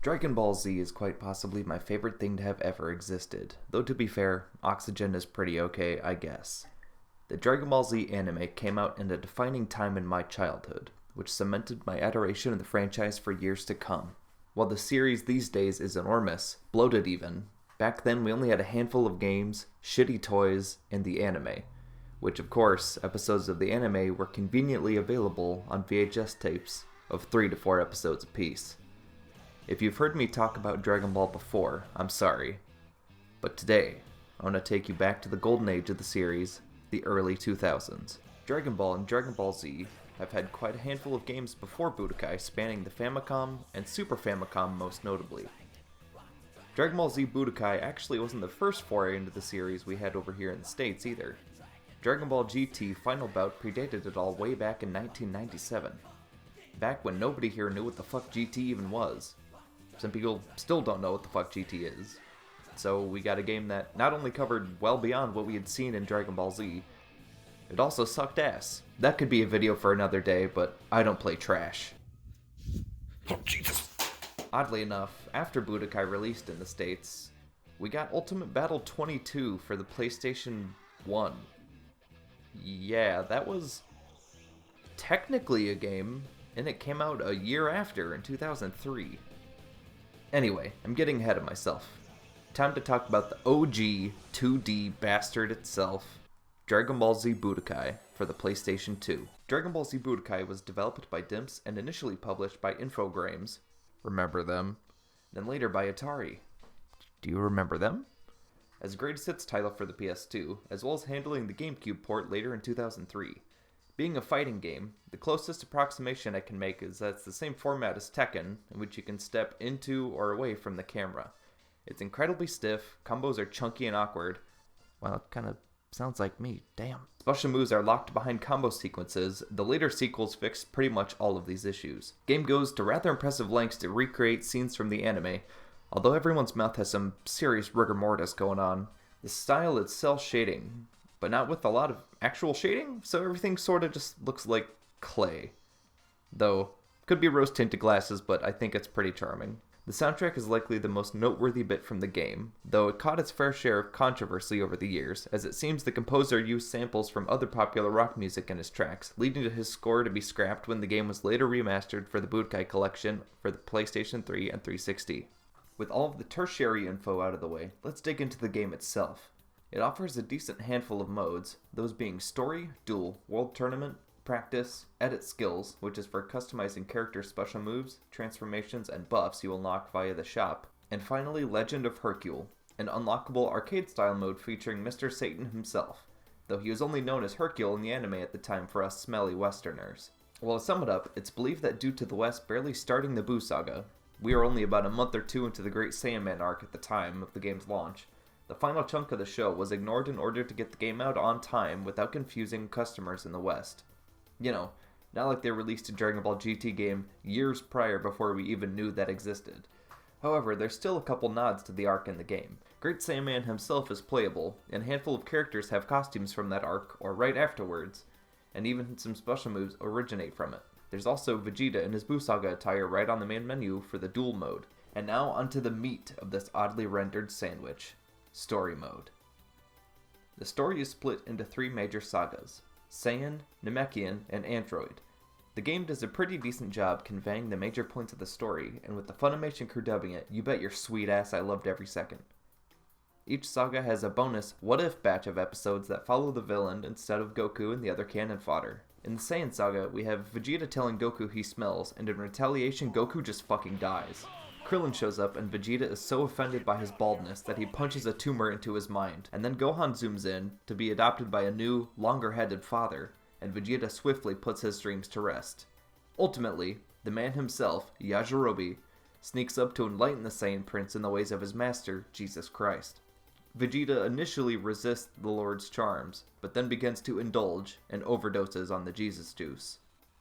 Dragon Ball Z is quite possibly my favorite thing to have ever existed, though to be fair, Oxygen is pretty okay, I guess. The Dragon Ball Z anime came out in a defining time in my childhood, which cemented my adoration of the franchise for years to come. While the series these days is enormous, bloated even, back then we only had a handful of games, shitty toys, and the anime, which of course, episodes of the anime were conveniently available on VHS tapes of 3 to 4 episodes apiece. If you've heard me talk about Dragon Ball before, I'm sorry. But today, I want to take you back to the golden age of the series, the early 2000s. Dragon Ball and Dragon Ball Z have had quite a handful of games before Budokai, spanning the Famicom and Super Famicom most notably. Dragon Ball Z Budokai actually wasn't the first foray into the series we had over here in the States either. Dragon Ball GT Final Bout predated it all way back in 1997. Back when nobody here knew what the fuck GT even was. Some people still don't know what the fuck GT is. So we got a game that not only covered well beyond what we had seen in Dragon Ball Z, it also sucked ass. That could be a video for another day, but I don't play trash. Oh, Jesus. Oddly enough, after Budokai released in the States, we got Ultimate Battle 22 for the PlayStation 1. Yeah, that was technically a game, and it came out a year after, in 2003. Anyway, I'm getting ahead of myself. Time to talk about the OG 2D bastard itself, Dragon Ball Z Budokai for the PlayStation 2. Dragon Ball Z Budokai was developed by Dimps and initially published by Infogrames, remember them, then later by Atari. Do you remember them? As a greatest hits title for the PS2, as well as handling the GameCube port later in 2003. Being a fighting game, the closest approximation I can make is that it's the same format as Tekken, in which you can step into or away from the camera. It's incredibly stiff, combos are chunky and awkward. Well, it kinda sounds like me, damn. Special moves are locked behind combo sequences. The later sequels fixed pretty much all of these issues. Game goes to rather impressive lengths to recreate scenes from the anime, although everyone's mouth has some serious rigor mortis going on. The style is cel shading, but not with a lot of actual shading, so everything sorta just looks like clay. Though, could be rose tinted glasses, but I think it's pretty charming. The soundtrack is likely the most noteworthy bit from the game, though it caught its fair share of controversy over the years, as it seems the composer used samples from other popular rock music in his tracks, leading to his score to be scrapped when the game was later remastered for the Budokai collection for the PlayStation 3 and 360. With all of the tertiary info out of the way, let's dig into the game itself. It offers a decent handful of modes, those being Story, Duel, World Tournament, Practice, Edit Skills, which is for customizing character special moves, transformations, and buffs you unlock via the shop, and finally Legend of Hercule, an unlockable arcade-style mode featuring Mr. Satan himself, though he was only known as Hercule in the anime at the time for us smelly westerners. Well, to sum it up, it's believed that due to the West barely starting the Buu saga, we are only about a month or two into the Great Saiyaman arc at the time of the game's launch, the final chunk of the show was ignored in order to get the game out on time without confusing customers in the West. You know, not like they released a Dragon Ball GT game years prior before we even knew that existed. However, there's still a couple nods to the arc in the game. Great Saiyaman himself is playable, and a handful of characters have costumes from that arc or right afterwards, and even some special moves originate from it. There's also Vegeta in his Buu Saga attire right on the main menu for the duel mode. And now onto the meat of this oddly rendered sandwich. Story mode. The story is split into 3 major sagas, Saiyan, Namekian, and Android. The game does a pretty decent job conveying the major points of the story, and with the Funimation crew dubbing it, you bet your sweet ass I loved every second. Each saga has a bonus what-if batch of episodes that follow the villain instead of Goku and the other cannon fodder. In the Saiyan saga, we have Vegeta telling Goku he smells, and in retaliation Goku just fucking dies. Krillin shows up and Vegeta is so offended by his baldness that he punches a tumor into his mind, and then Gohan zooms in to be adopted by a new, longer-headed father, and Vegeta swiftly puts his dreams to rest. Ultimately, the man himself, Yajirobe, sneaks up to enlighten the Saiyan Prince in the ways of his master, Jesus Christ. Vegeta initially resists the Lord's charms, but then begins to indulge and overdoses on the Jesus juice.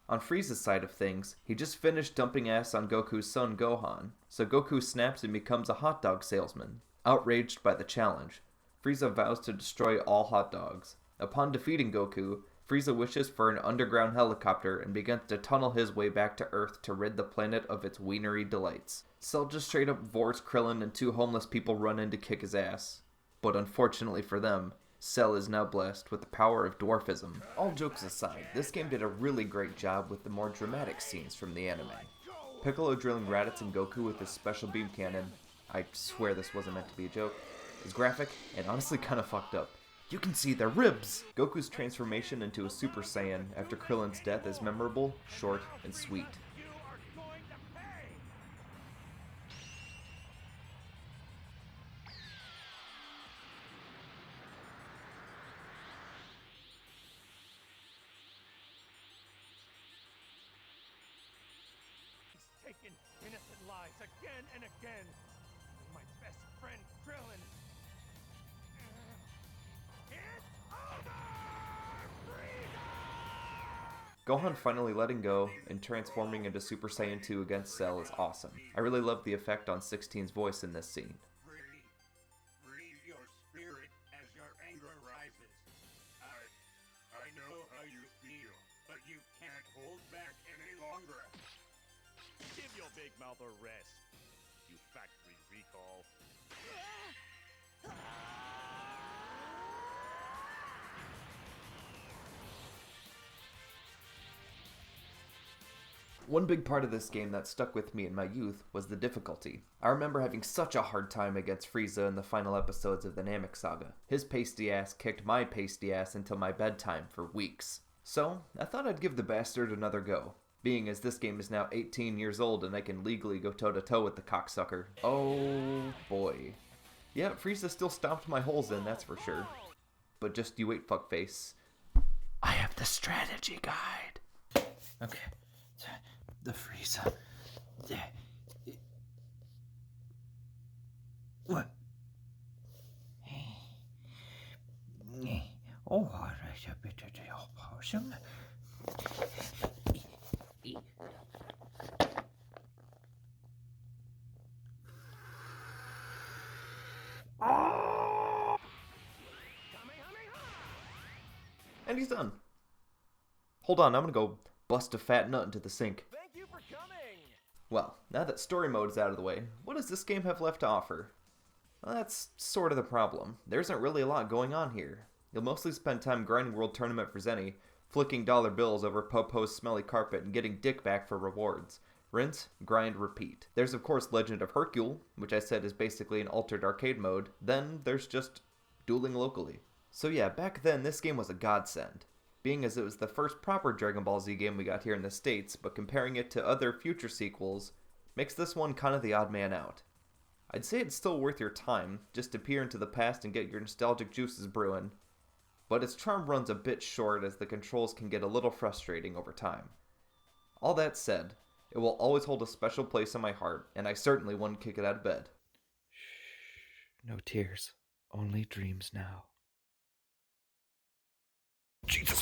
On Frieza's side of things, he just finished dumping ass on Goku's son Gohan, so Goku snaps and becomes a hot dog salesman. Outraged by the challenge, Frieza vows to destroy all hot dogs. Upon defeating Goku, Frieza wishes for an underground helicopter and begins to tunnel his way back to Earth to rid the planet of its wienery delights. Cell just straight up vores Krillin and two homeless people run in to kick his ass. But unfortunately for them, Cell is now blessed with the power of dwarfism. All jokes aside, this game did a really great job with the more dramatic scenes from the anime. Piccolo drilling Raditz and Goku with his special beam cannon, I swear this wasn't meant to be a joke, is graphic and honestly kinda fucked up. You can see their ribs! Goku's transformation into a Super Saiyan after Krillin's death is memorable, short, and sweet. Taken innocent lives again and again. My best friend, Krillin. It's over! Gohan finally letting go and transforming into Super Saiyan 2 against Cell is awesome. I really love the effect on 16's voice in this scene. Breathe your spirit as your anger rises. I know how you feel, but you can't hold back any longer. Give your big mouth a rest, you factory recall. One big part of this game that stuck with me in my youth was the difficulty. I remember having such a hard time against Frieza in the final episodes of the Namek Saga. His pasty ass kicked my pasty ass until my bedtime for weeks. So, I thought I'd give the bastard another go. Being as this game is now 18 years old and I can legally go toe-to-toe with the cocksucker. Oh boy. Yeah, Frieza still stomped my holes in, that's for sure. But just you wait, fuckface. I have the strategy guide. Okay. The Frieza. What? Oh, a bit of the potion. And he's done. Hold on, I'm gonna go bust a fat nut into the sink. Thank you for coming! Well, now that story mode is out of the way, what does this game have left to offer? Well, that's sort of the problem. There isn't really a lot going on here. You'll mostly spend time grinding World Tournament for Zenny, flicking dollar bills over Popo's smelly carpet, and getting dick back for rewards. Rinse, grind, repeat. There's of course Legend of Hercule, which I said is basically an altered arcade mode. Then there's just dueling locally. So yeah, back then this game was a godsend. Being as it was the first proper Dragon Ball Z game we got here in the States, but comparing it to other future sequels, makes this one kind of the odd man out. I'd say it's still worth your time, just to peer into the past and get your nostalgic juices brewing, but its charm runs a bit short as the controls can get a little frustrating over time. All that said, it will always hold a special place in my heart, and I certainly wouldn't kick it out of bed. Shh, no tears, only dreams now. Jesus